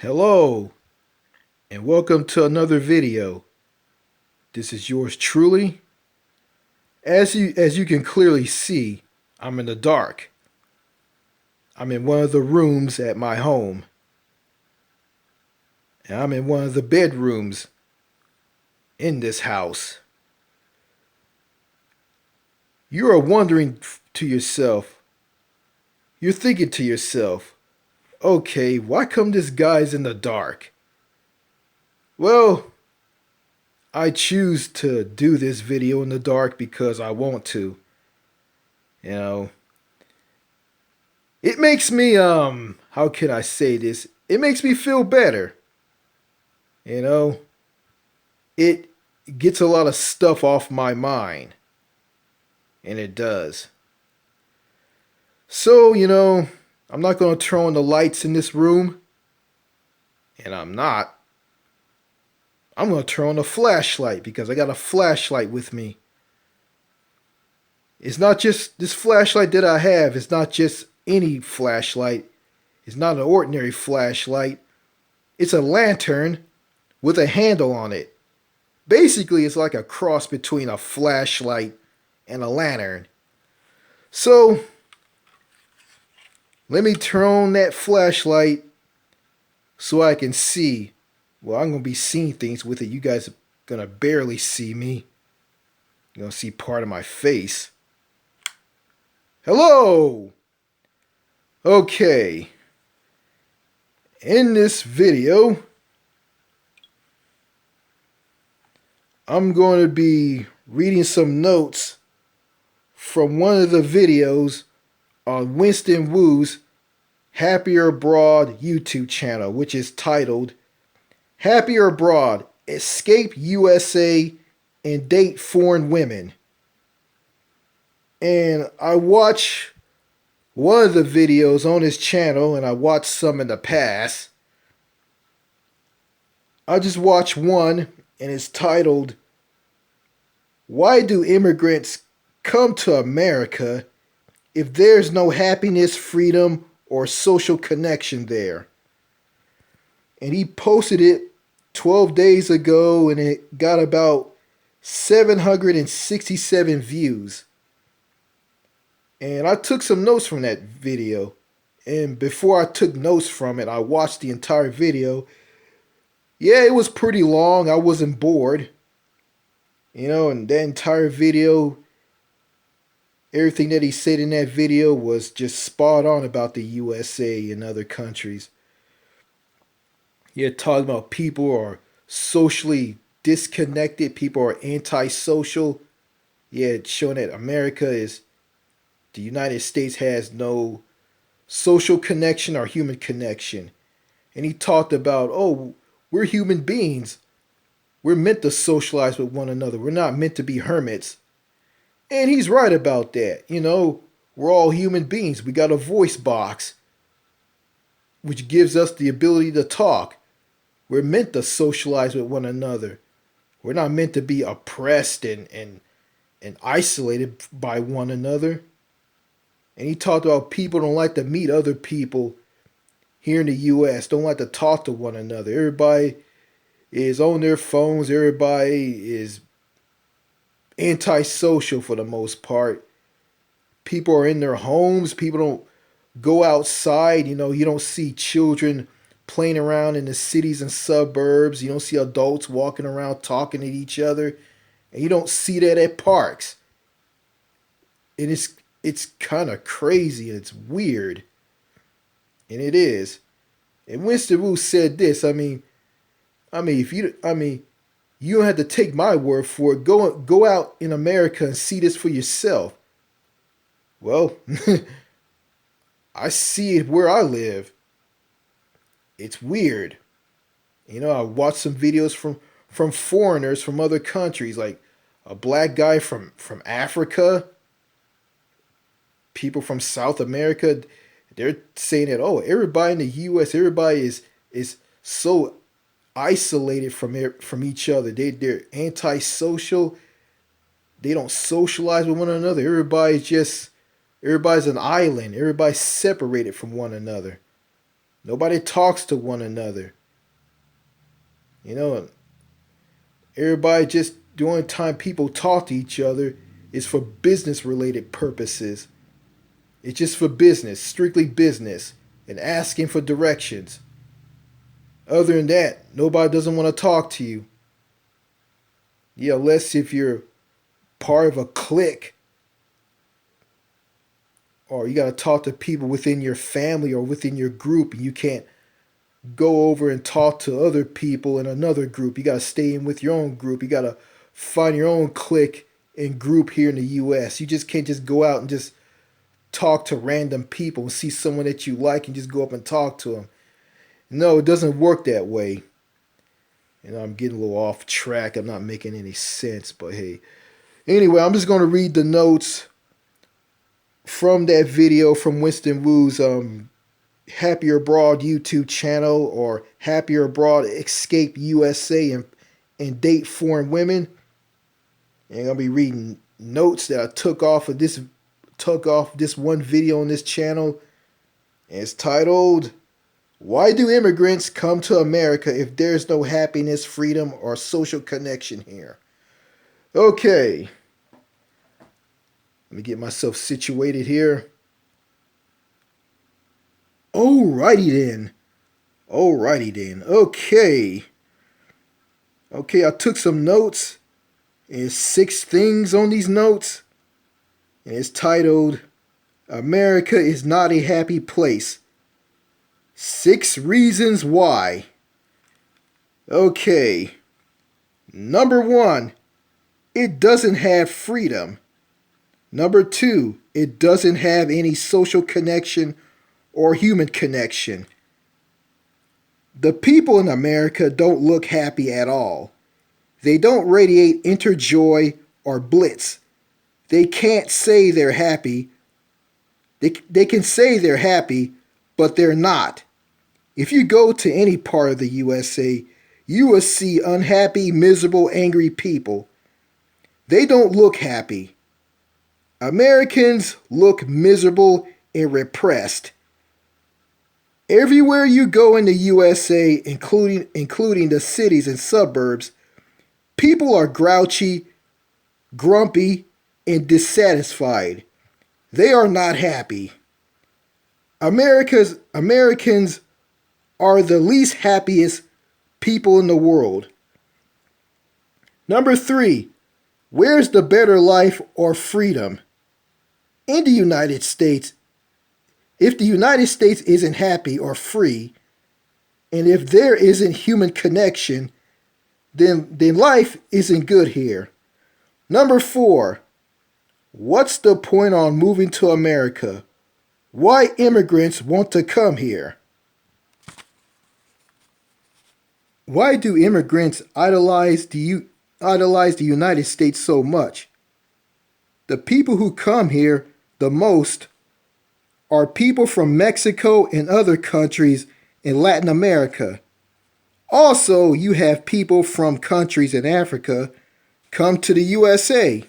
Hello, and welcome to another video. This is yours truly. As you can clearly see, I'm in the dark. I'm in one of the rooms at my home. And I'm in one of the bedrooms in this house. You are wondering to yourself, you're thinking to yourself, okay, why come this guy's in the dark? Well, I choose to do this video in the dark because I want to. You know, it makes me how can I say this? It makes me feel better. You know, it gets a lot of stuff off my mind. And it does. So, I'm not going to turn on the lights in this room. And I'm not. I'm going to turn on the flashlight because I got a flashlight with me. It's not just this flashlight that I have. It's not just any flashlight. It's not an ordinary flashlight. It's a lantern with a handle on it. Basically, it's like a cross between a flashlight and a lantern. So, let me turn on that flashlight so I can see. Well, I'm going to be seeing things with it. You guys are going to barely see me. You're going to see part of my face. Hello! Okay. In this video, I'm going to be reading some notes from one of the videos on Winston Wu's Happier Abroad YouTube channel, which is titled Happier Abroad, Escape USA and Date Foreign Women. And I watch one of the videos on his channel, and I watched some in the past. I just watched one, and it's titled, Why Do Immigrants Come to America If There's No Happiness, Freedom, or Social Connection There? And he posted it 12 days ago, and it got about 767 views. And I took some notes from that video. And before I took notes from it, I watched the entire video. Yeah, it was pretty long. I wasn't bored. And that entire video, everything that he said in that video was just spot on about the USA and other countries. Yeah, talking about people are socially disconnected. People are antisocial. Yeah, it's showing that the United States has no social connection or human connection. And he talked about, we're human beings. We're meant to socialize with one another. We're not meant to be hermits. And he's right about that. We're all human beings. We got a voice box, which gives us the ability to talk. We're meant to socialize with one another. We're not meant to be oppressed and isolated by one another. And he talked about people don't like to meet other people here in the U.S., don't like to talk to one another. Everybody is on their phones. Everybody is antisocial for the most part. People are in their homes. People don't go outside. You don't see children playing around in the cities and suburbs. You don't see adults walking around talking to each other. And you don't see that at parks. And it's kind of crazy and it's weird. And it is. And Winston Wu said this. You don't have to take my word for it. Go out in America and see this for yourself. Well, I see it where I live. It's weird. I watched some videos from foreigners from other countries, like a black guy from Africa, people from South America. They're saying that, everybody in the U.S., everybody is so isolated from each other. They're antisocial. They don't socialize with one another. Everybody's an island. Everybody's separated from one another. Nobody talks to one another. You know, everybody just the only time people talk to each other is for business related purposes. It's just for business, strictly business, and asking for directions. Other than that, nobody doesn't want to talk to you. Yeah, unless if you're part of a clique or you got to talk to people within your family or within your group and you can't go over and talk to other people in another group. You got to stay in with your own group. You got to find your own clique and group here in the US. You just can't just go out and just talk to random people and see someone that you like and just go up and talk to them. No, it doesn't work that way. I'm getting a little off track. I'm not making any sense, but hey. Anyway, I'm just going to read the notes from that video from Winston Wu's Happier Abroad YouTube channel, or Happier Abroad Escape USA and Date Foreign Women. And I'm going to be reading notes that I took off this one video on this channel. And it's titled, "Why do immigrants come to America if there's no happiness, freedom, or social connection here?" Okay. Let me get myself situated here. Alrighty then. Okay. I took some notes. There's 6 things on these notes. And it's titled, "America is not a happy place. 6 reasons why." Okay. Number 1, it doesn't have freedom. Number 2, it doesn't have any social connection or human connection. The people in America don't look happy at all. They don't radiate inner joy or blitz. They can't say they're happy. They can say they're happy, but they're not. If you go to any part of the USA, you will see unhappy, miserable, angry people. They don't look happy. Americans look miserable and repressed. Everywhere you go in the USA, including the cities and suburbs, people are grouchy, grumpy, and dissatisfied. They are not happy. Americans are the least happiest people in the world. Number 3, where's the better life or freedom? In the United States, if the United States isn't happy or free, and if there isn't human connection, then life isn't good here. Number 4, what's the point on moving to America? Why immigrants want to come here? Why do immigrants idolize the United States so much? The people who come here the most are people from Mexico and other countries in Latin America. Also, you have people from countries in Africa come to the USA.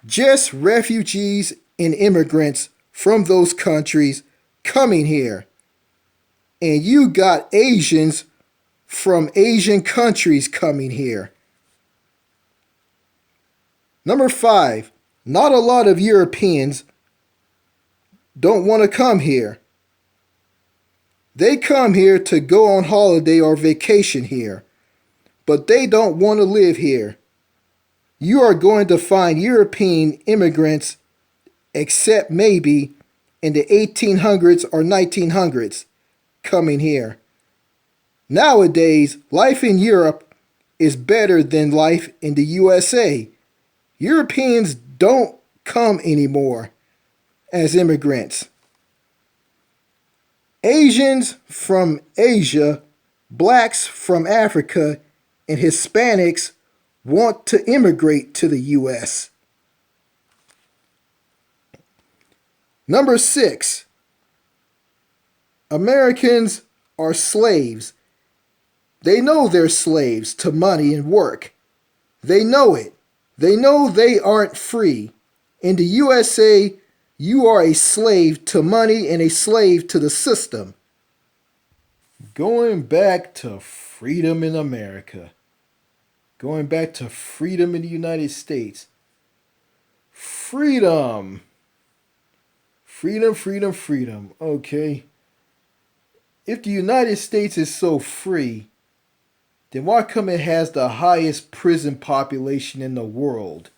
Just refugees and immigrants from those countries coming here. And you got Asians from Asian countries coming here. Number 5, not a lot of Europeans don't want to come here. They come here to go on holiday or vacation here, but they don't want to live here. You are going to find European immigrants, except maybe in the 1800s or 1900s, coming here. Nowadays, life in Europe is better than life in the USA. Europeans don't come anymore as immigrants. Asians from Asia, blacks from Africa, and Hispanics want to immigrate to the US. Number 6, Americans are slaves. They know they're slaves to money and work. They know it. They know they aren't free. In the USA, You are a slave to money and a slave to the system. Going back to freedom in America. Going back to freedom in the United States. Freedom. Freedom, freedom, freedom. Okay. If the United States is so free, then why come it has the highest prison population in the world?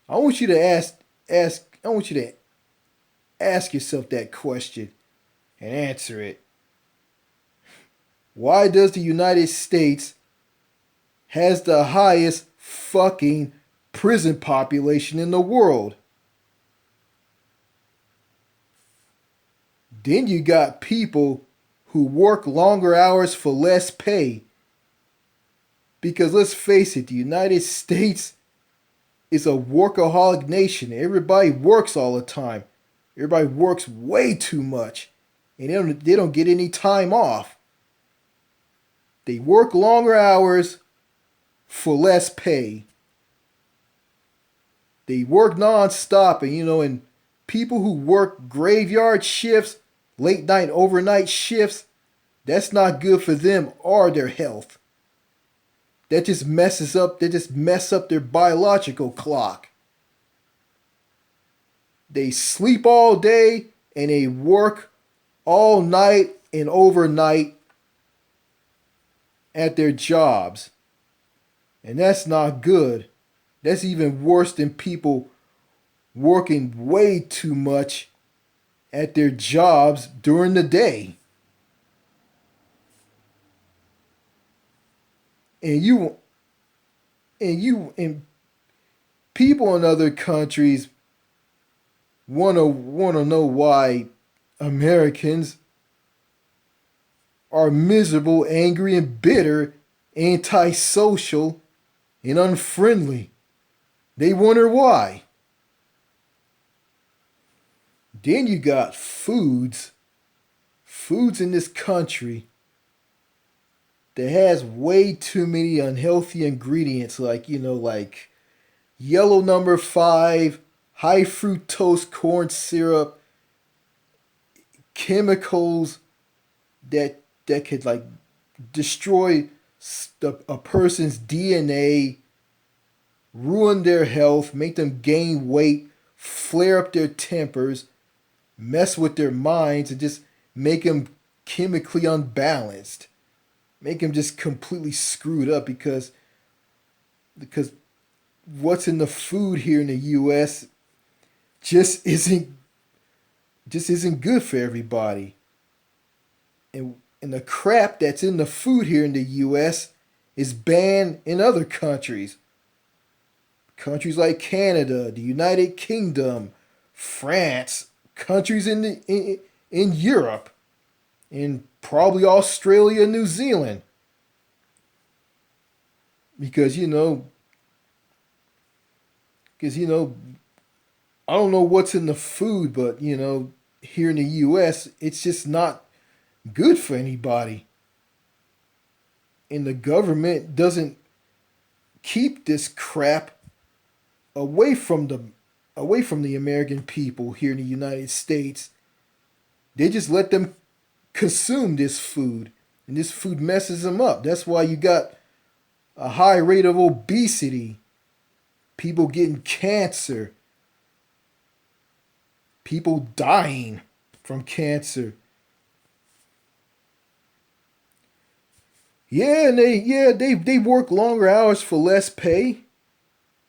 I want you to ask yourself that question and answer it. Why does the United States has the highest fucking prison population in the world? Then you got people who work longer hours for less pay. Because let's face it, the United States is a workaholic nation. Everybody works all the time. Everybody works way too much. And they don't get any time off. They work longer hours for less pay. They work non-stop, and people who work graveyard shifts, late night overnight shifts, that's not good for them or their health. That just mess up their biological clock. They sleep all day and they work all night and overnight at their jobs. And that's not good. That's even worse than people working way too much at their jobs during the day. And people in other countries wanna know why Americans are miserable, angry, and bitter, antisocial, and unfriendly. They wonder why. Then you got foods in this country that has way too many unhealthy ingredients, like yellow number 5, high fructose corn syrup, chemicals that could destroy a person's DNA, ruin their health, make them gain weight, flare up their tempers, mess with their minds, and just make them chemically unbalanced. Make them just completely screwed up because what's in the food here in the US just isn't good for everybody. And the crap that's in the food here in the US is banned in other countries. Countries like Canada, the United Kingdom, France, countries in Europe, and probably Australia and New Zealand. Because I don't know what's in the food, but here in the US, it's just not good for anybody. And the government doesn't keep this crap away from the American people here in the United States. They just let them consume this food, and this food messes them up. That's why you got a high rate of obesity, people getting cancer, people dying from cancer. Yeah, and they work longer hours for less pay.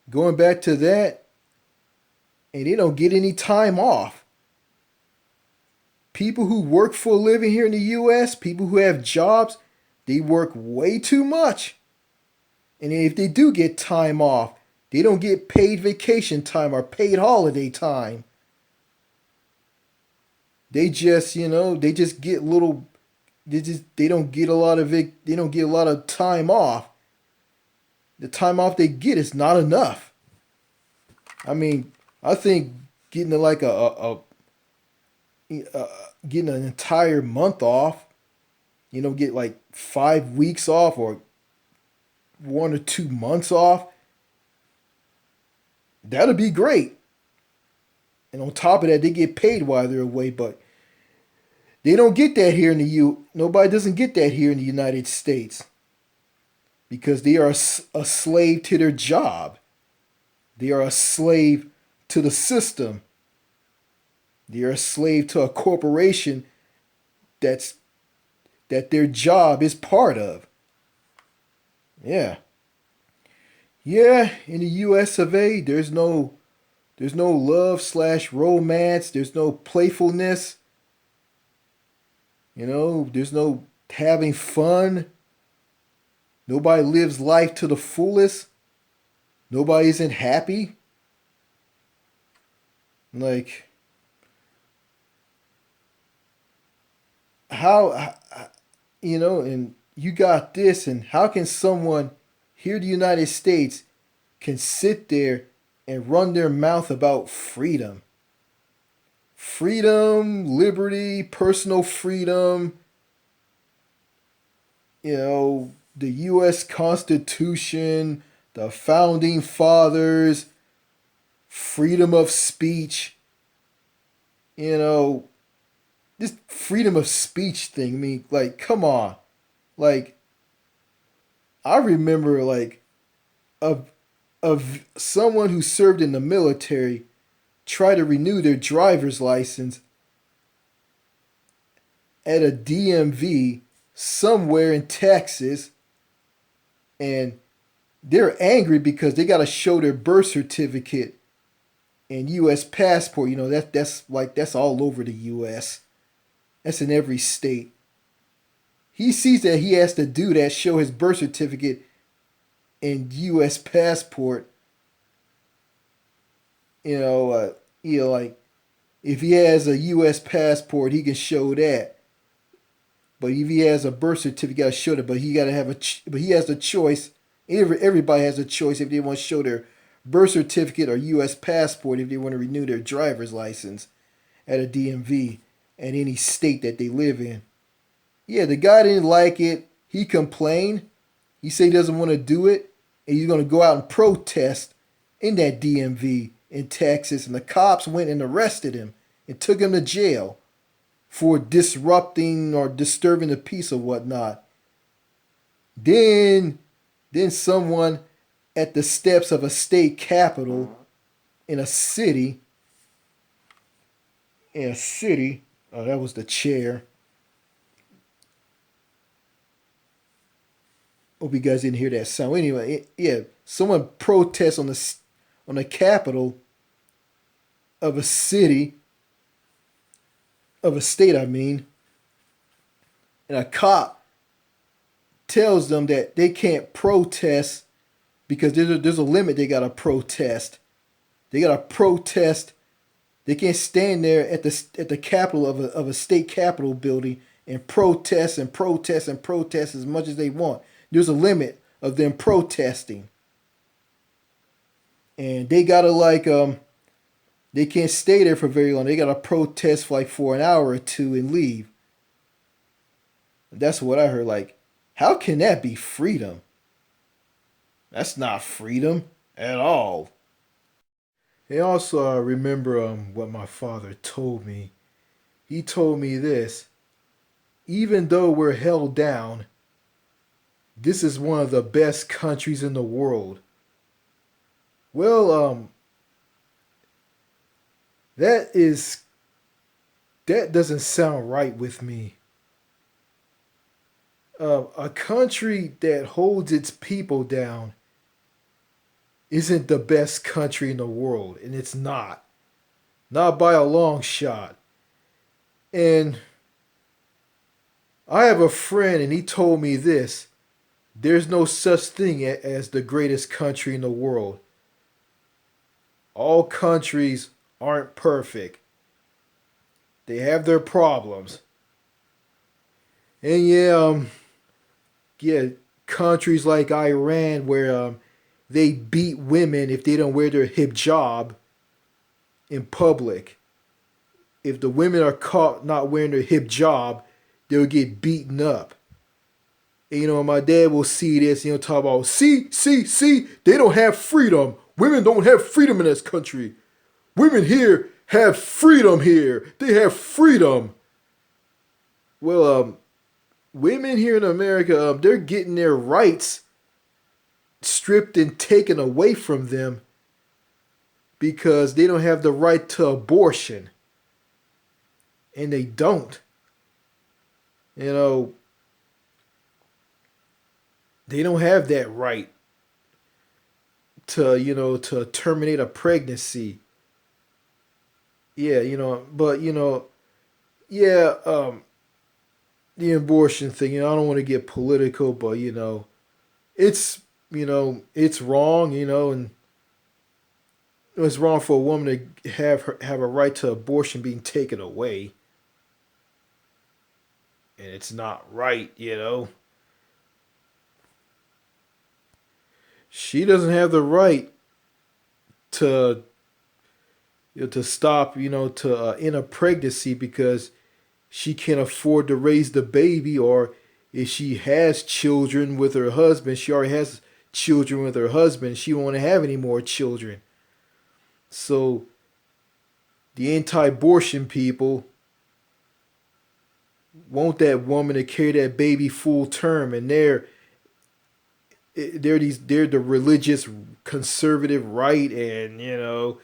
Going back to that, and they don't get any time off. People who work for a living here in the US, people who have jobs, they work way too much. And if they do get time off, they don't get paid vacation time or paid holiday time. They just get little they don't get a lot of time off. The time off they get is not enough. I mean, I think getting getting an entire month off, get like 5 weeks off or 1 or 2 months off, that'd be great. And on top of that, they get paid while they're away, but they don't get that here in the U. Nobody doesn't get that here in the United States because they are a slave to their job. They are a slave to the system. They are a slave to a corporation that's that their job is part of. Yeah. Yeah, in the US of A, there's no love slash romance, there's no playfulness, there's no having fun. Nobody lives life to the fullest. Nobody isn't happy. Like how and you got this, and how can someone here in the United States can sit there and run their mouth about freedom? Freedom, liberty, personal freedom, the US Constitution, the founding fathers, freedom of speech, you know, this freedom of speech thing. I mean, like, come on. Like, I remember, like, of someone who served in the military try to renew their driver's license at a DMV somewhere in Texas, and they're angry because they got to show their birth certificate and U.S. passport. That's all over the U.S. That's in every state. He sees that he has to do that, show his birth certificate and U.S. passport. Like if he has a U.S. passport, he can show that. But if he has a birth certificate, he got to show that. But he got to have but he has a choice. Everybody has a choice if they want to show their birth certificate or U.S. passport if they want to renew their driver's license at a DMV at any state that they live in. Yeah, the guy didn't like it. He complained. He said he doesn't want to do it, and he's going to go out and protest in that DMV in Texas. And the cops went and arrested him and took him to jail for disrupting or disturbing the peace or whatnot. Then someone at the steps of a state capitol in a city, oh, that was the chair. Hope you guys didn't hear that sound. Anyway, yeah, someone protests on the capitol of a city, of a state, I mean, and a cop tells them that they can't protest because there's a limit they gotta protest. They gotta protest. They can't stand there at the capitol of a state capitol building and protest and protest and protest as much as they want. There's a limit of them protesting, and they gotta they can't stay there for very long. They gotta protest for an hour or two and leave. That's what I heard. Like, how can that be freedom? That's not freedom at all. And also, I remember what my father told me. He told me this: even though we're held down, this is one of the best countries in the world. Well, that doesn't sound right with me. A country that holds its people down isn't the best country in the world, and it's not by a long shot. And I have a friend, and he told me this: there's no such thing as the greatest country in the world. All countries aren't perfect. They have their problems. And yeah, countries like Iran where they beat women if they don't wear their hijab in public. If the women are caught not wearing their hijab, they'll get beaten up. And, my dad will see this, talk about, see, they don't have freedom. Women don't have freedom in this country. Women here have freedom here. They have freedom. Well, women here in America, they're getting their rights stripped and taken away from them because they don't have the right to abortion. And they don't. You know, they don't have that right to, to terminate a pregnancy. Yeah, but, yeah, the abortion thing, I don't want to get political, but, it's, it's wrong, and it's wrong for a woman to have a right to abortion being taken away. And it's not right. She doesn't have the right to to stop, to in a pregnancy because she can't afford to raise the baby, or if she has children with her husband, she already has children with her husband. She won't want to have any more children. So the anti-abortion people want that woman to carry that baby full term, and they're the religious conservative right, and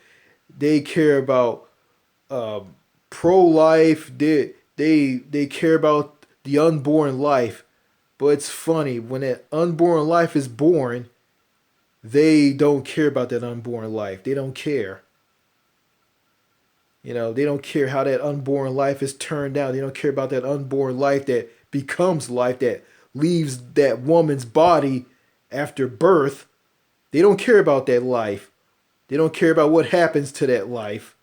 they care about pro life. They care about the unborn life. But it's funny, when that unborn life is born, they don't care about that unborn life. They don't care. They don't care how that unborn life is turned out. They don't care about that unborn life that becomes life, that leaves that woman's body after birth. They don't care about that life. They don't care about what happens to that life,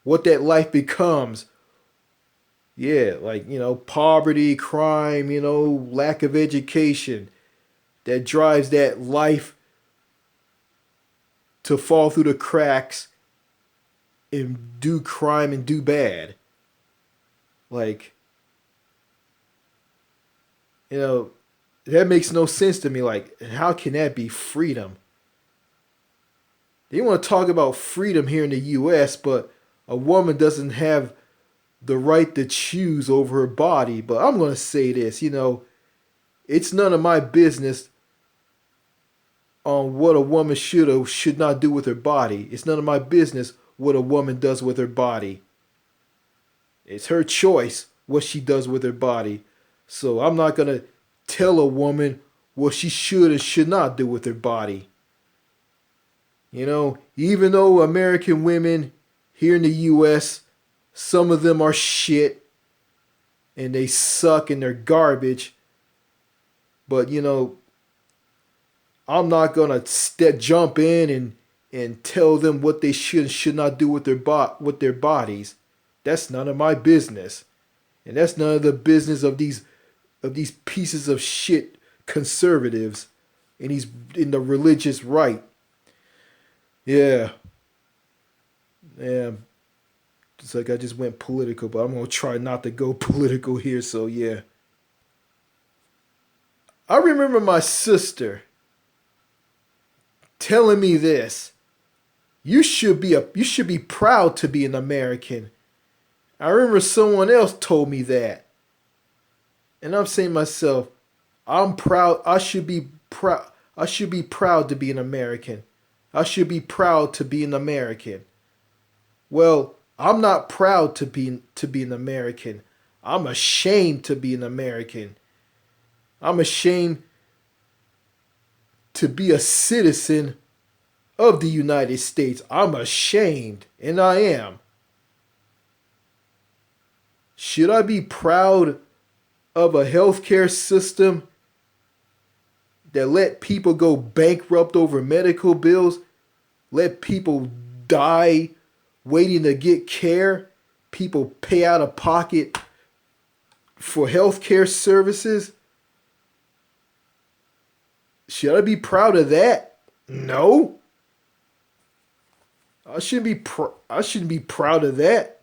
what that life becomes. Yeah, like, poverty, crime, lack of education that drives that life to fall through the cracks and do crime and do bad. Like, that makes no sense to me. Like, how can that be freedom? They want to talk about freedom here in the US, but a woman doesn't have the right to choose over her body. But I'm going to say this, it's none of my business on what a woman should or should not do with her body. It's none of my business what a woman does with her body. It's her choice what she does with her body. So I'm not going to tell a woman what she should and should not do with her body. Even though American women here in the US, some of them are shit and they suck and they're garbage. But, I'm not going to jump in and tell them what they should and should not do with their bodies. That's none of my business. And that's none of the business of these pieces of shit conservatives and these in the religious right. Yeah. Yeah. It's like I just went political, but I'm going to try not to go political here, so yeah. I remember my sister telling me this. You should be proud to be an American. I remember someone else told me that. And I'm saying to myself, I'm proud. I should be proud. I should be proud to be an American. I should be proud to be an American. Well, I'm not proud to be an American. I'm ashamed to be an American. I'm ashamed to be a citizen of the United States. I'm ashamed, and I am. Should I be proud of a healthcare system that let people go bankrupt over medical bills, let people die waiting to get care, people pay out of pocket for healthcare services? Should I be proud of that? No. I shouldn't be proud of that.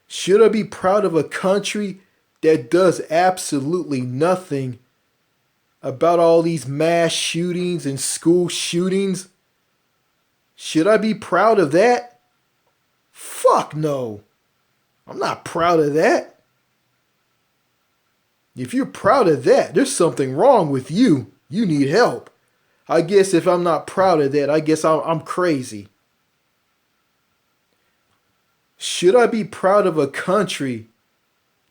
Should I be proud of a country that does absolutely nothing about all these mass shootings and school shootings? Should I be proud of that? Fuck no. I'm not proud of that. If you're proud of that, there's something wrong with you. You need help. I guess if I'm not proud of that, I guess I'm crazy. Should I be proud of a country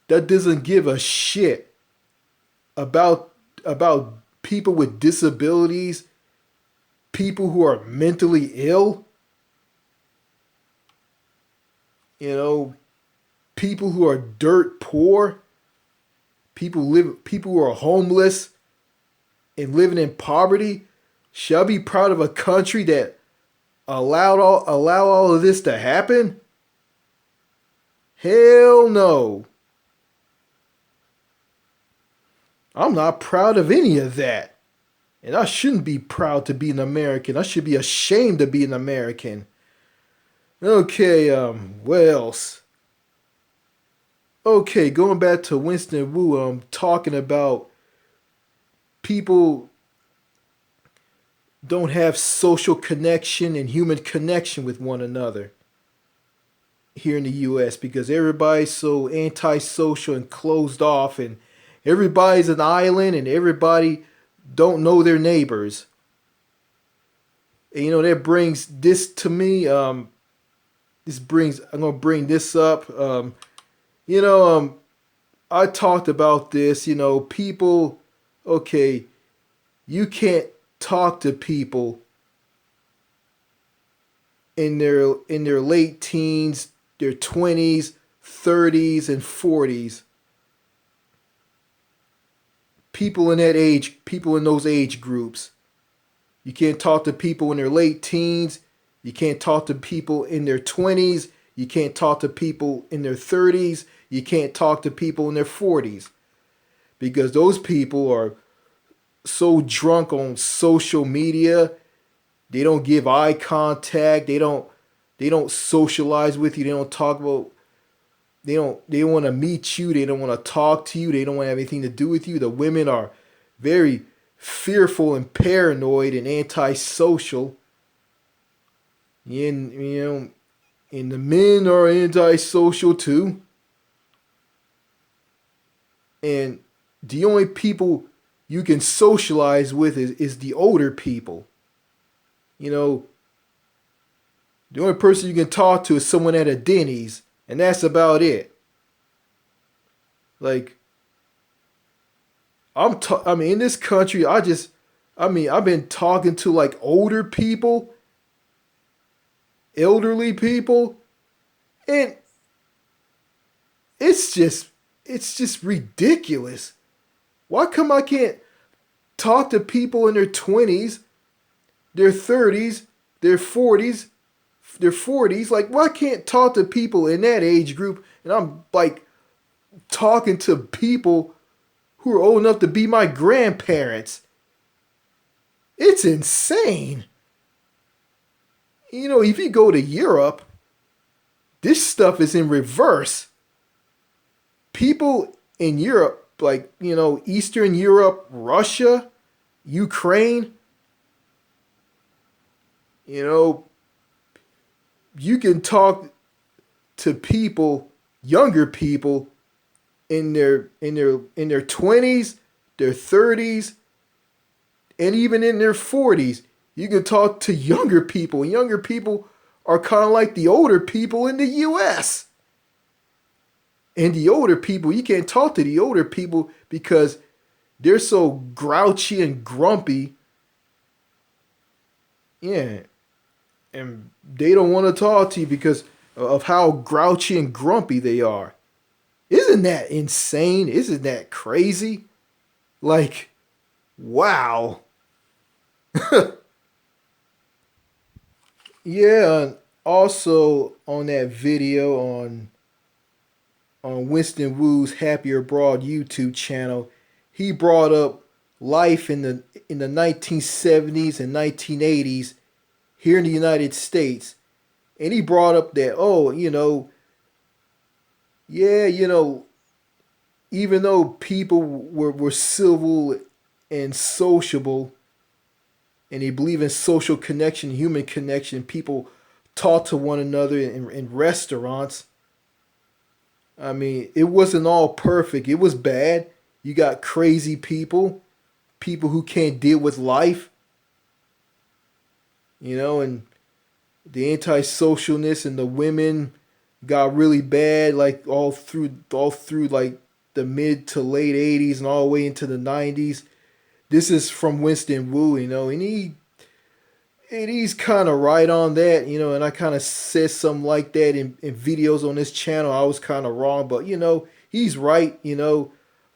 that doesn't give a shit about about people with disabilities, people who are mentally ill, you know, people who are dirt poor, people who are homeless and living in poverty? Should I be proud of a country that allow all of this to happen? Hell no. I'm not proud of any of that. And I shouldn't be proud to be an American. I should be ashamed to be an American. Okay, what else? Okay, going back to Winston Wu, talking about people don't have social connection and human connection with one another here in the US because everybody's so antisocial and closed off, and everybody's an island, and everybody don't know their neighbors. And that brings this to me. I'm gonna bring this up. You know, um, I talked about this. People. Okay, you can't talk to people in their late teens, their 20s, 30s, and 40s. People in those age groups. You can't talk to people in their late teens. You can't talk to people in their 20s. You can't talk to people in their 30s. You can't talk to people in their 40s because those people are so drunk on social media. They don't give eye contact. They don't socialize with you. They don't talk about they don't want to meet you. They don't want to talk to you. They don't want to have anything to do with you. The women are very fearful and paranoid and antisocial. And and the men are antisocial too. And the only people you can socialize with is the older people. You know, the only person you can talk to is someone at a Denny's, and that's about it. Like in this country, I've been talking to like older people, elderly people, and it's just ridiculous. Why come I can't talk to people in their 20s, their 30s, their 40s, their 40s? Like, why can't talk to people in that age group, and I'm like talking to people who are old enough to be my grandparents? It's insane. If you go to Europe, this stuff is in reverse. People in Europe, like, Eastern Europe, Russia, Ukraine, you can talk to people, younger people in their 20s, their 30s, and even in their 40s. You can talk to younger people. Younger people are kind of like the older people in the US. And the older people, you can't talk to the older people because they're so grouchy and grumpy. Yeah. And they don't want to talk to you because of how grouchy and grumpy they are. Isn't that insane? Isn't that crazy? Like, wow. Yeah, and also on that video on Winston Wu's Happier Abroad YouTube channel, he brought up life in the 1970s and 1980s here in the United States. And he brought up that, yeah, even though people were civil and sociable, and they believe in social connection, human connection, people talk to one another in restaurants. I mean, it wasn't all perfect. It was bad. You got crazy people, people who can't deal with life, and the anti-socialness and the women got really bad, like all through like the mid to late '80s and all the way into the '90s. This is from Winston Wu, and he's kind of right on that, and I kind of said something like that in videos on this channel. I was kind of wrong, but he's right.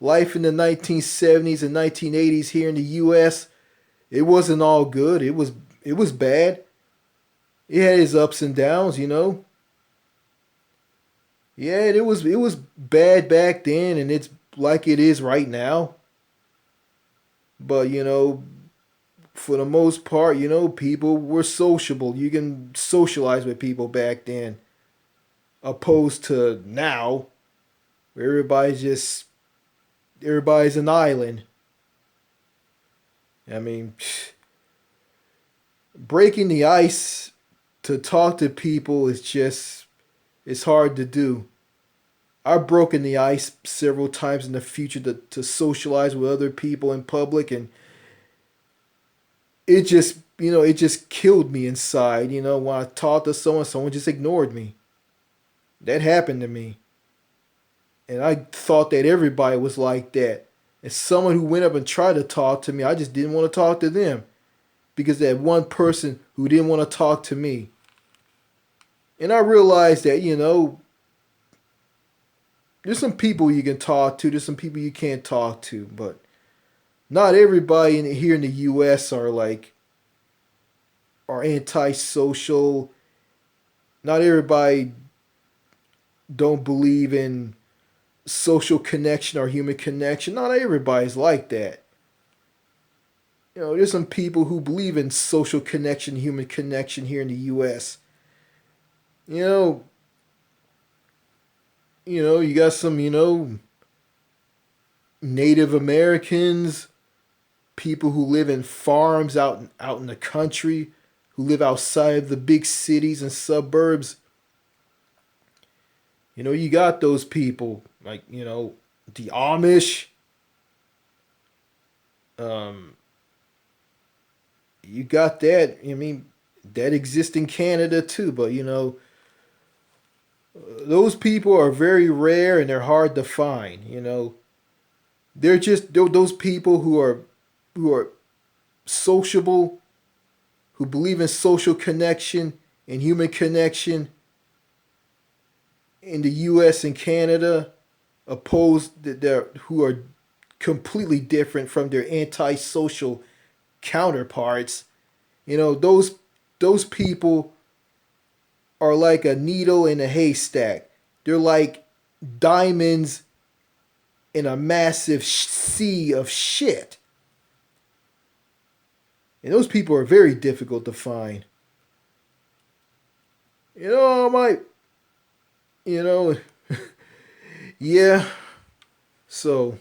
Life in the 1970s and 1980s here in the U.S., it wasn't all good. It was bad. It had its ups and downs. Yeah, and it was bad back then, and it's like it is right now. But for the most part, people were sociable. You can socialize with people back then, opposed to now, where everybody's an island. I mean, breaking the ice to talk to people is just it's hard to do. I've broken the ice several times in the future to socialize with other people in public, and it just killed me inside. When I talked to someone just ignored me. That happened to me. And I thought that everybody was like that. And someone who went up and tried to talk to me, I just didn't want to talk to them because that one person who didn't want to talk to me. And I realized that, there's some people you can talk to, there's some people you can't talk to, but not everybody here in the US are antisocial. Not everybody don't believe in social connection or human connection. Not everybody's like that. There's some people who believe in social connection, human connection here in the US. You know, you got some, Native Americans, people who live in farms out in the country, who live outside of the big cities and suburbs. You got those people like the Amish. Um, you got that. I mean, that exists in Canada too, but those people are very rare and they're hard to find. They're just those people who are sociable, who believe in social connection and human connection in the U.S. and Canada, opposed that they're who are completely different from their antisocial counterparts. Those people are like a needle in a haystack. They're like diamonds in a massive sea of shit. And those people are very difficult to find. I might, you know, yeah. So,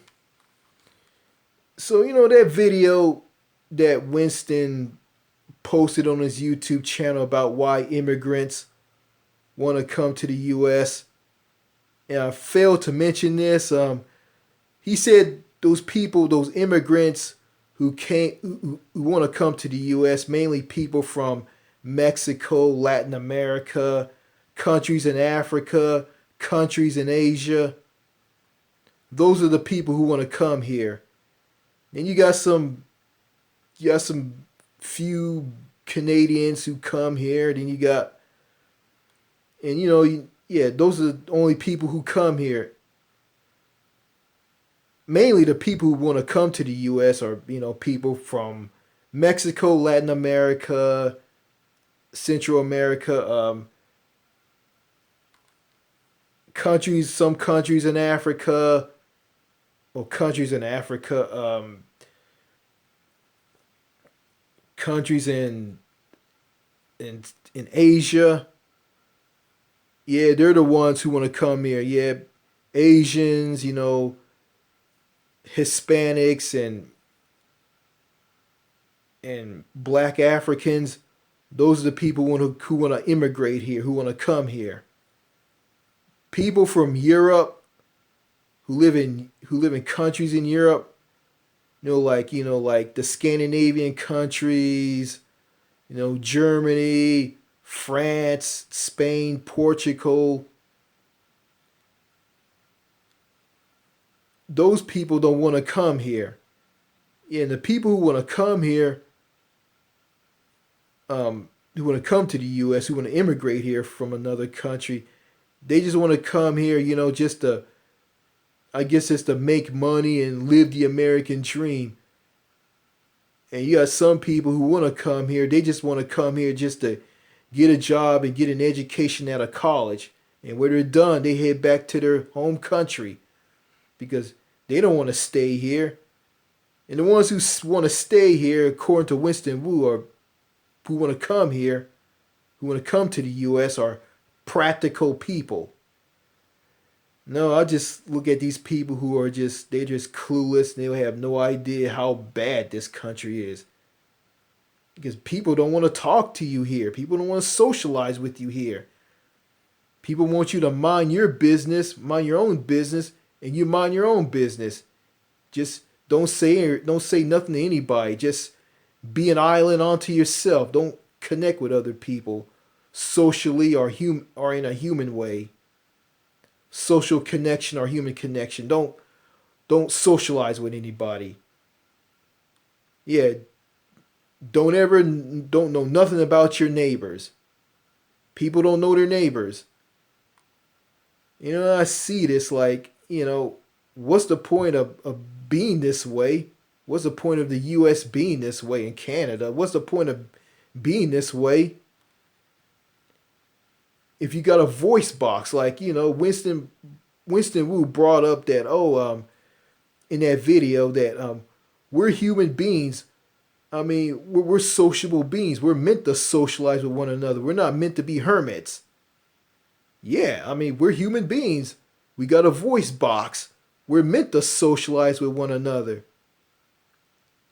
that video that Winston posted on his YouTube channel about why immigrants want to come to the U.S. And I failed to mention this. He said those people, those immigrants who want to come to the U.S., mainly people from Mexico, Latin America, countries in Africa, countries in Asia. Those are the people who want to come here. And you got some few Canadians who come here. Then you got, and yeah, those are the only people who come here. Mainly the people who want to come to the U.S. are people from Mexico, Latin America, Central America, some countries in Africa, or countries in Africa, countries in Asia. Yeah, they're the ones who want to come here. Yeah, Asians, Hispanics and black Africans. Those are the people who want to immigrate here, who want to come here. People from Europe who live in countries in Europe, like the Scandinavian countries, Germany, France, Spain, Portugal. Those people don't want to come here. And the people who want to come here, who want to come to the U.S., who want to immigrate here from another country, they just want to come here, just to, I guess, just to make money and live the American dream. And you got some people who want to come here. They just want to come here just to get a job and get an education out of college. And when they're done, they head back to their home country because they don't want to stay here. And the ones who want to stay here, according to Winston Wu, are who want to come here, who want to come to the U.S., are practical people. No, I just look at these people who are they're just clueless and they have no idea how bad this country is. Because people don't want to talk to you here. People don't want to socialize with you here. People want you to mind your business, mind your own business, and you mind your own business. Just don't say nothing to anybody. Just be an island unto yourself. Don't connect with other people socially or in a human way. Social connection or human connection. Don't socialize with anybody. Yeah, don't know nothing about your neighbors. People don't know their neighbors. I see this like, what's the point of being this way? What's the point of the US being this way in Canada? What's the point of being this way? If you got a voice box, like, Winston Wu brought up that, in that video that we're human beings. I mean, we're sociable beings. We're meant to socialize with one another. We're not meant to be hermits. Yeah, I mean, we're human beings. We got a voice box. We're meant to socialize with one another.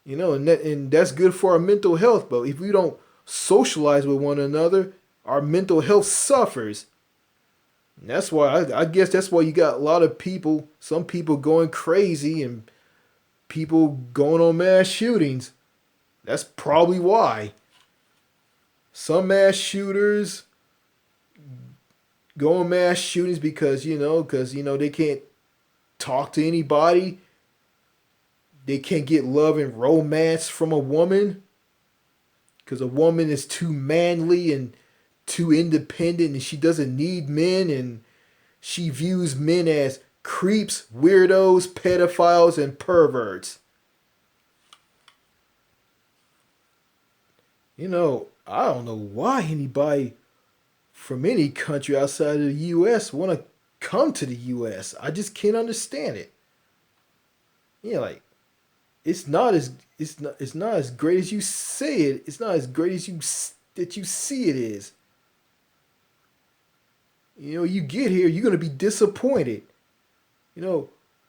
And that's good for our mental health. But if we don't socialize with one another, our mental health suffers. And that's why I guess that's why you got a lot of people, some people going crazy and people going on mass shootings. That's probably why. Some mass shooters go on mass shootings because they can't talk to anybody. They can't get love and romance from a woman because a woman is too manly and too independent and she doesn't need men, and she views men as creeps, weirdos, pedophiles, and perverts. I don't know why anybody from any country outside of the US want to come to the US. I just can't understand it. Like, it's not as great as you say it. It's not as great as you see it is. You get here, you're going to be disappointed.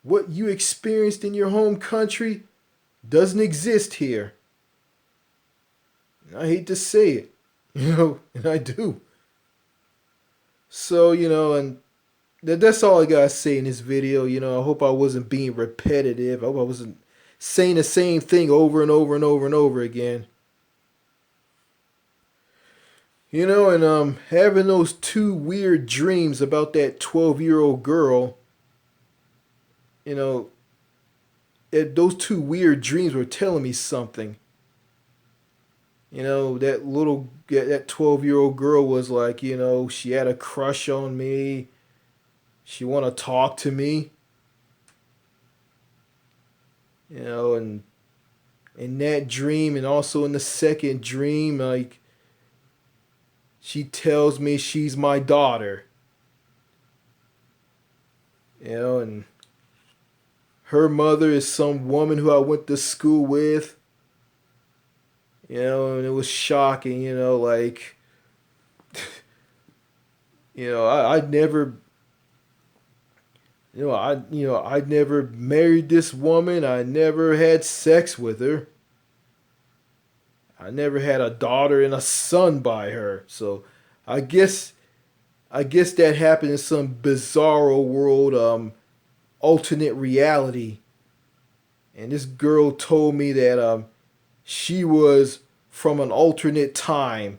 What you experienced in your home country doesn't exist here. And I hate to say it, and I do. So, and that's all I got to say in this video. I hope I wasn't being repetitive. I hope I wasn't saying the same thing over and over and over and over again. And having those two weird dreams about that 12-year-old girl, those two weird dreams were telling me something. That 12-year-old girl was like, she had a crush on me. She want to talk to me. And in that dream and also in the second dream, like, she tells me she's my daughter. And her mother is some woman who I went to school with. And it was shocking, like, I'd never, I'd never married this woman. I never had sex with her. I never had a daughter and a son by her. So I guess I guess that happened in some bizarro world, alternate reality. And this girl told me that she was from an alternate time.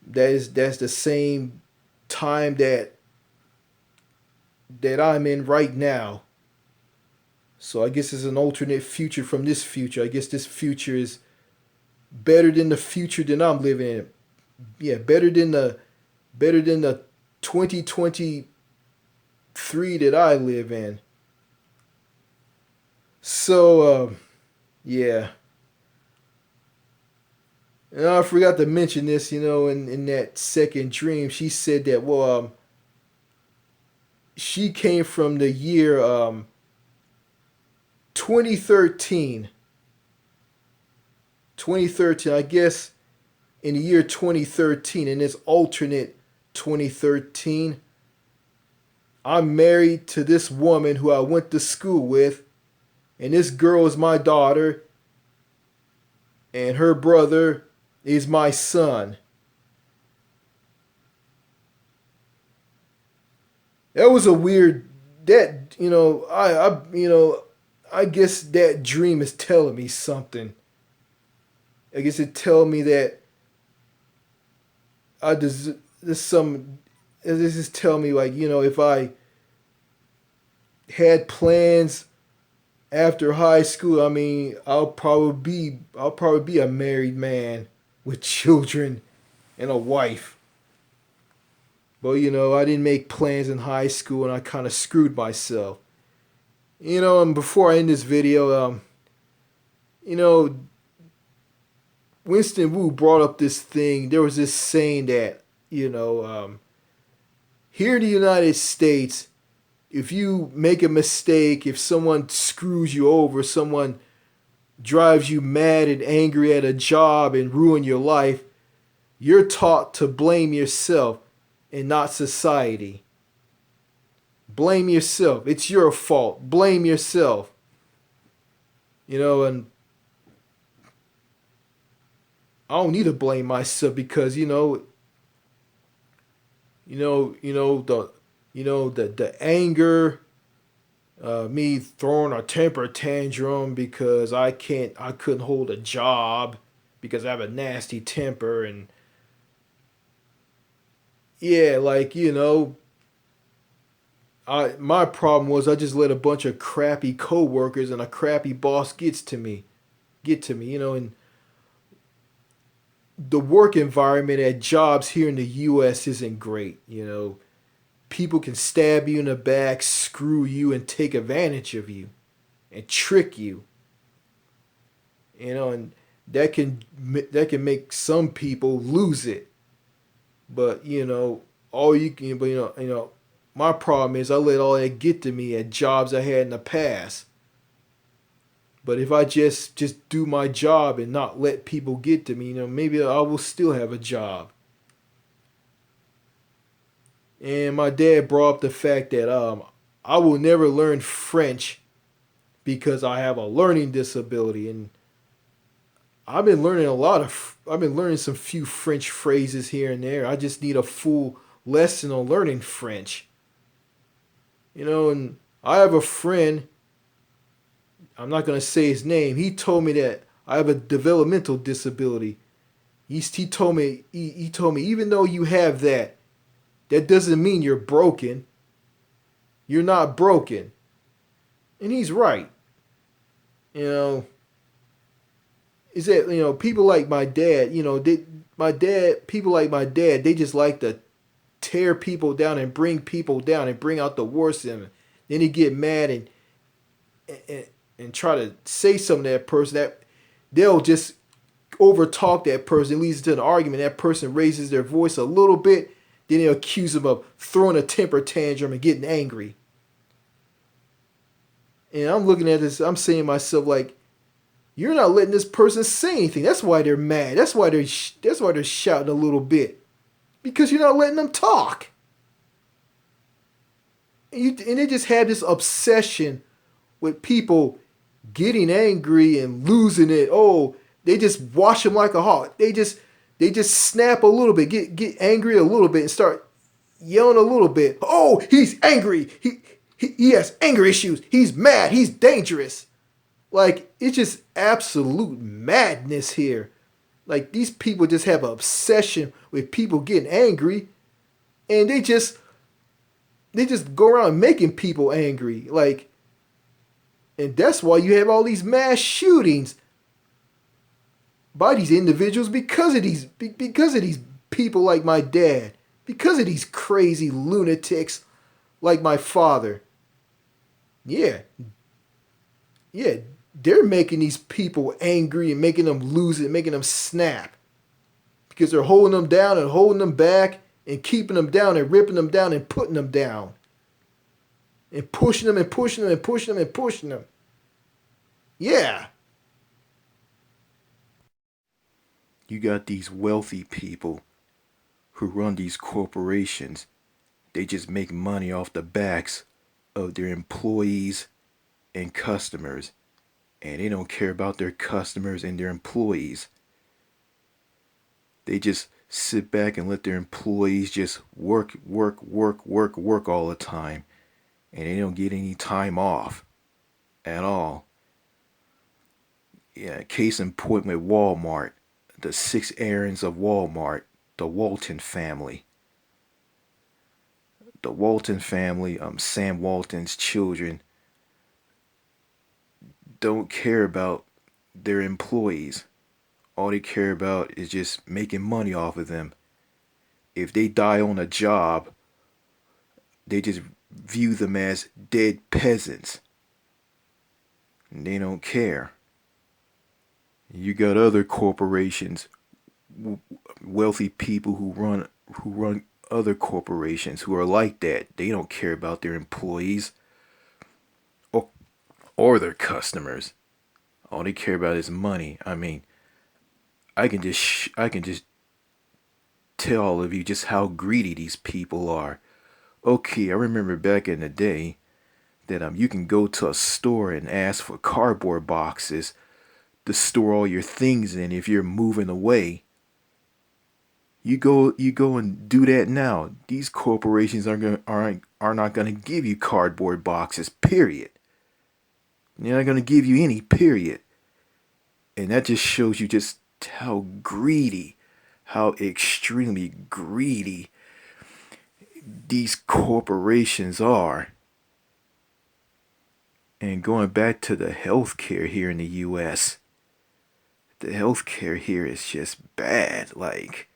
That's the same time that I'm in right now. So I guess it's an alternate future from this future. I guess this future is better than the future that I'm living in. Yeah, better than the 2023 that I live in. So yeah. And I forgot to mention this, in that second dream, she said that, well, she came from the year 2013. 2013, I guess in the year 2013, in this alternate 2013, I'm married to this woman who I went to school with, and this girl is my daughter, and her brother is my son. That was a weird that I guess that dream is telling me something. I guess it tell me that I des- this some this is tell me, like, if I had plans after high school, I mean, I'll probably be a married man with children and a wife. But I didn't make plans in high school, and I kind of screwed myself. And before I end this video, you know, Winston Wu brought up this thing. There was this saying that, here in the United States, if you make a mistake, if someone screws you over, someone drives you mad and angry at a job and ruin your life, you're taught to blame yourself and not society. Blame yourself. It's your fault. Blame yourself. And I don't need to blame myself because the anger, me throwing a temper tantrum because I couldn't hold a job because I have a nasty temper, and yeah, like, my problem was I just let a bunch of crappy coworkers and a crappy boss get to me, and the work environment at jobs here in the US isn't great, People can stab you in the back, screw you, and take advantage of you and trick you. And that can make some people lose it. But all you can, but my problem is I let all that get to me at jobs I had in the past. But if I just do my job and not let people get to me, maybe I will still have a job. And my dad brought up the fact that I will never learn French because I have a learning disability, and I've been learning some few French phrases here and there. I just need a full lesson on learning French. And I have a friend, I'm not going to say his name. He told me that I have a developmental disability. He told me even though you have that, that doesn't mean you're broken. You're not broken. And he's right. You know, is that, people like my dad, people like my dad, they just like to tear people down and bring people down and bring out the worst in them. Then he get mad and and try to say something to that person, that they'll just overtalk that person. It leads to an argument. That person raises their voice a little bit, then they'll accuse them of throwing a temper tantrum and getting angry. And I'm looking at this, I'm saying to myself, like, you're not letting this person say anything. That's why they're mad. That's why they're shouting a little bit, because you're not letting them talk. And they just have this obsession with people getting angry and losing it. Oh, They just watch him like a hawk. They just snap a little bit, get angry a little bit, and start yelling a little bit. Oh, he's angry. He has anger issues. He's mad. He's dangerous. Like, it's just absolute madness here. Like, these people just have an obsession with people getting angry, and they just go around making people angry. Like, and that's why you have all these mass shootings by these individuals because of these people like my dad, because of these crazy lunatics like my father. Yeah, yeah, they're making these people angry and making them lose it, making them snap because they're holding them down and holding them back and keeping them down and ripping them down and putting them down and pushing them and pushing them and pushing them and pushing them. Yeah, You got these wealthy people who run these corporations. They just make money off the backs of their employees and customers, and they don't care about their customers and their employees. They just sit back and let their employees just work, work, work, work, work all the time, and they don't get any time off at all. Yeah, case in point with Walmart, the six errands of Walmart, the Walton family. The Walton family, Sam Walton's children, don't care about their employees. All they care about is just making money off of them. If they die on a job, they just view them as dead peasants. And they don't care. You got other corporations, wealthy people who run other corporations who are like that. They don't care about their employees or their customers. All they care about is money. I mean, I can just tell all of you just how greedy these people are. Okay, I remember back in the day that you can go to a store and ask for cardboard boxes to store all your things in if you're moving away. You go and do that now. These corporations are not gonna give you cardboard boxes. Period. They're not gonna give you any. Period. And that just shows you just how greedy, how extremely greedy these corporations are. And going back to the healthcare here in the US, the healthcare here is just bad. Like,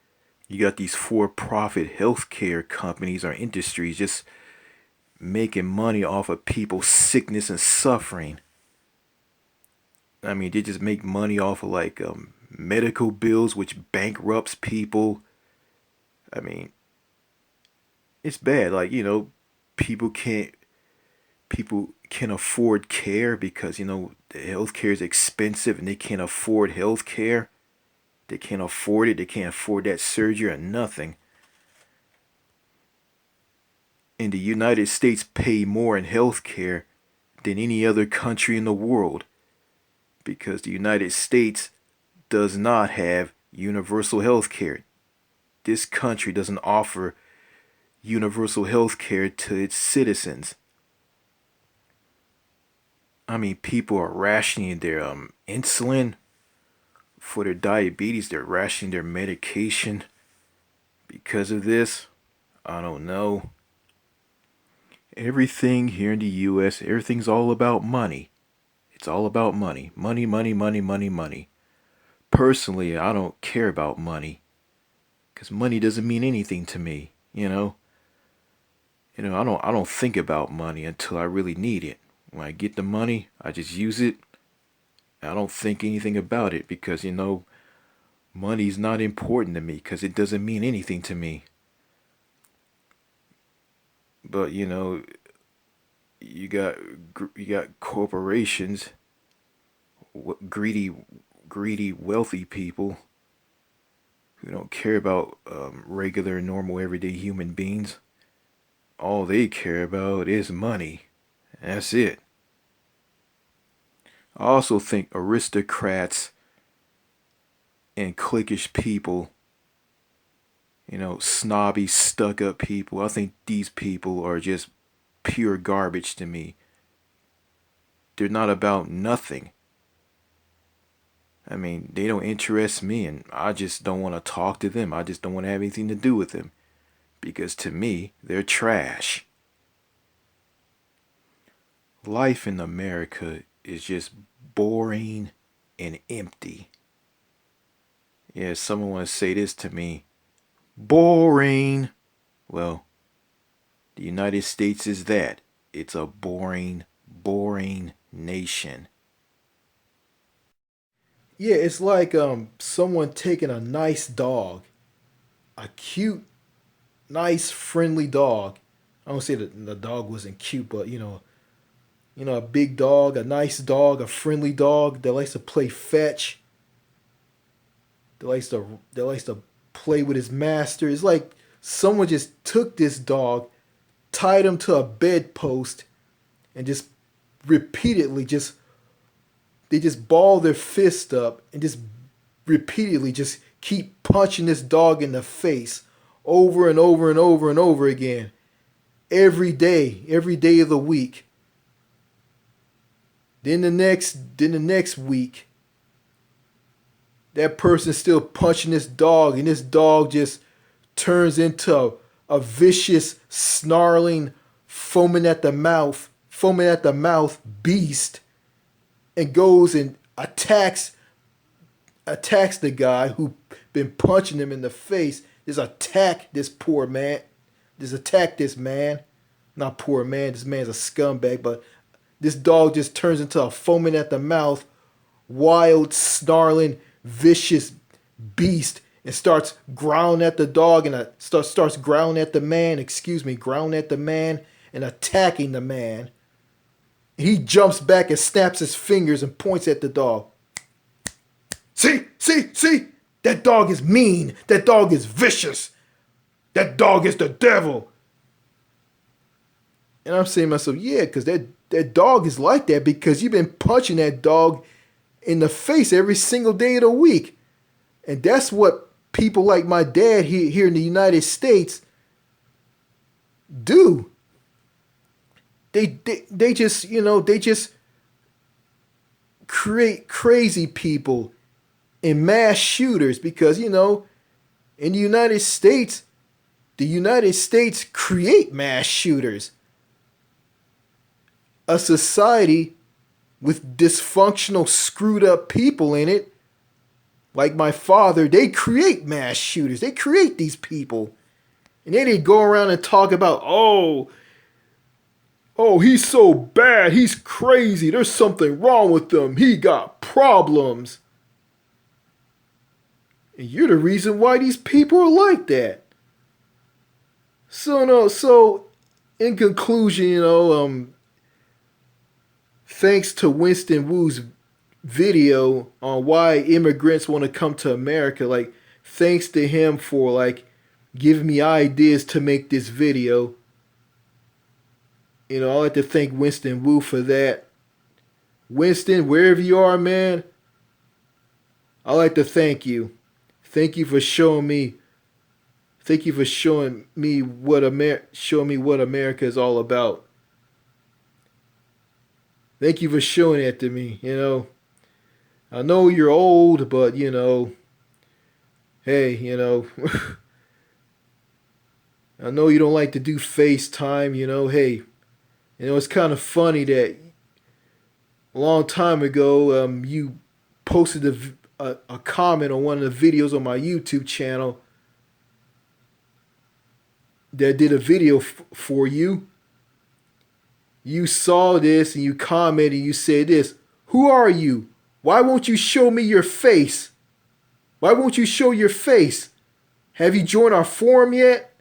you got these for-profit healthcare companies or industries just making money off of people's sickness and suffering. I mean, they just make money off of like medical bills, which bankrupts people. I mean, it's bad. Like, people can't people can afford care because the healthcare is expensive and they can't afford healthcare. They can't afford it. They can't afford that surgery or nothing. And the United States pay more in healthcare than any other country in the world because the United States does not have universal health care. This country doesn't offer universal health care to its citizens. I mean, people are rationing their insulin for their diabetes. They're rationing their medication because of this. I don't know. Everything here in the US, everything's all about money. It's all about money. Money, money, money, money, money. Personally, I don't care about money because money doesn't mean anything to me. I don't think about money until I really need it. When I get the money, I just use it. I don't think anything about it because money's not important to me because it doesn't mean anything to me. But you got corporations, greedy, greedy, wealthy people who don't care about regular, normal, everyday human beings. All they care about is money. That's it. I also think aristocrats and cliquish people, snobby, stuck up people. I think these people are just pure garbage to me. They're not about nothing. I mean, they don't interest me, and I just don't want to talk to them. I just don't want to have anything to do with them because to me, they're trash. Life in America is just boring and empty. Yeah, someone want to say this to me. Boring. Well, the United States is that. It's a boring, boring nation. Yeah, it's like someone taking a nice dog, a cute, nice, friendly dog. I don't say that the dog wasn't cute, but a big dog, a nice dog, a friendly dog that likes to play fetch, that likes to play with his master. It's like someone just took this dog, tied him to a bedpost, and just repeatedly just they just ball their fist up and just repeatedly just keep punching this dog in the face over and over and over and over again every day of the week. Then the next week, that person's still punching this dog, and this dog just turns into a vicious, snarling, foaming at the mouth beast, and goes and attacks the guy who been punching him in the face. Just attack this poor man. Just attack this man. Not poor man. This man's a scumbag, but this dog just turns into a foaming at the mouth, wild, snarling, vicious beast and starts growling at the dog and starts growling at the man, growling at the man and attacking the man. He jumps back and snaps his fingers and points at the dog. See? That dog is mean. That dog is vicious. That dog is the devil. And I'm saying to myself, yeah, because that dog is like that because you've been punching that dog in the face every single day of the week. And that's what people like my dad here in the United States do. They just create crazy people and mass shooters because, in the United States create mass shooters. A society with dysfunctional, screwed up people in it, like my father, they create mass shooters. They create these people. And then they go around and talk about, oh, he's so bad. He's crazy. There's something wrong with him. He got problems. And you're the reason why these people are like that. So in conclusion, thanks to Winston Wu's video on why immigrants want to come to America, like thanks to him for like giving me ideas to make this video. I'd like to thank Winston Wu for that. Winston, wherever you are, man, I'd like to thank you. Thank you for showing me what America is all about. Thank you for showing that to me, I know you're old, but, hey, I know you don't like to do FaceTime, hey, it's kind of funny that a long time ago, you posted a comment on one of the videos on my YouTube channel that did a video for you. You saw this and you commented, you said this, who are you? Why won't you show me your face? Why won't you show your face? Have you joined our forum yet?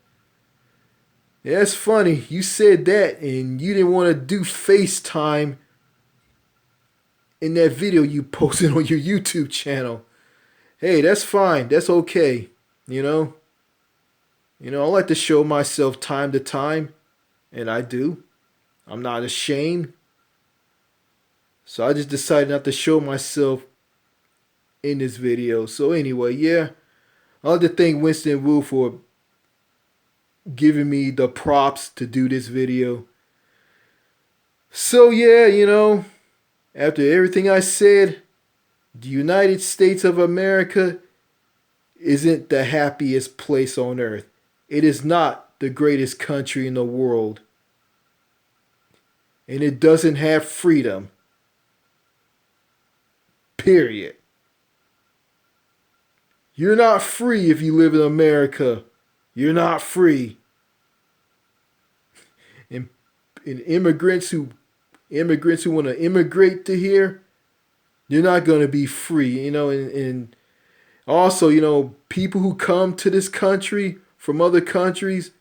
Yeah, that's funny. You said that and you didn't want to do FaceTime in that video you posted on your YouTube channel. Hey, that's fine. That's okay. I like to show myself time to time, and I do. I'm not ashamed. So I just decided not to show myself in this video. So anyway, yeah, I'd like to thank Winston Wu for giving me the props to do this video. So yeah, after everything I said, the United States of America isn't the happiest place on earth. It is not the greatest country in the world. And it doesn't have freedom. Period. You're not free if you live in America. You're not free. And immigrants who want to immigrate to here, they're not going to be free. And also, people who come to this country from other countries,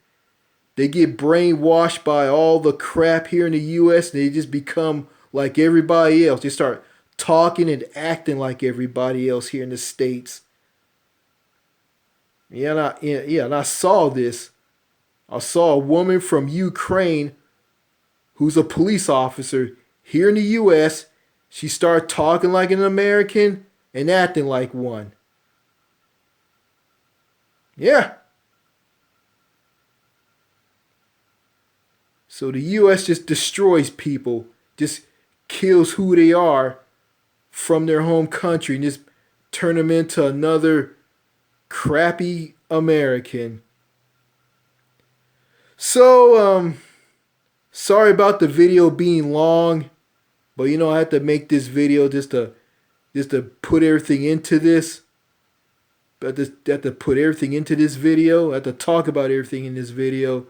they get brainwashed by all the crap here in the U.S. And they just become like everybody else. They start talking and acting like everybody else here in the States. And I saw this. I saw a woman from Ukraine who's a police officer here in the U.S. She started talking like an American and acting like one. Yeah. So the U.S. just destroys people, just kills who they are from their home country and just turn them into another crappy American. So, sorry about the video being long, but I had to make this video just to put everything into this. I had to put everything into this video. I had to talk about everything in this video.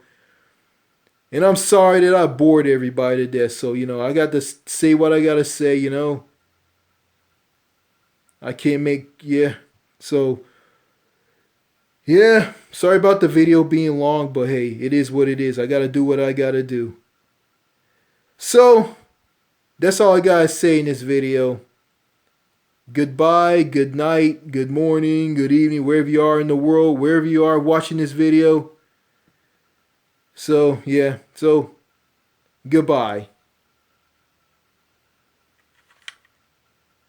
And I'm sorry that I bored everybody to death. So, I got to say what I got to say, I can't So, yeah, sorry about the video being long, but hey, it is what it is. I got to do what I got to do. So, that's all I got to say in this video. Goodbye, good night, good morning, good evening, wherever you are in the world, wherever you are watching this video. So, yeah, goodbye.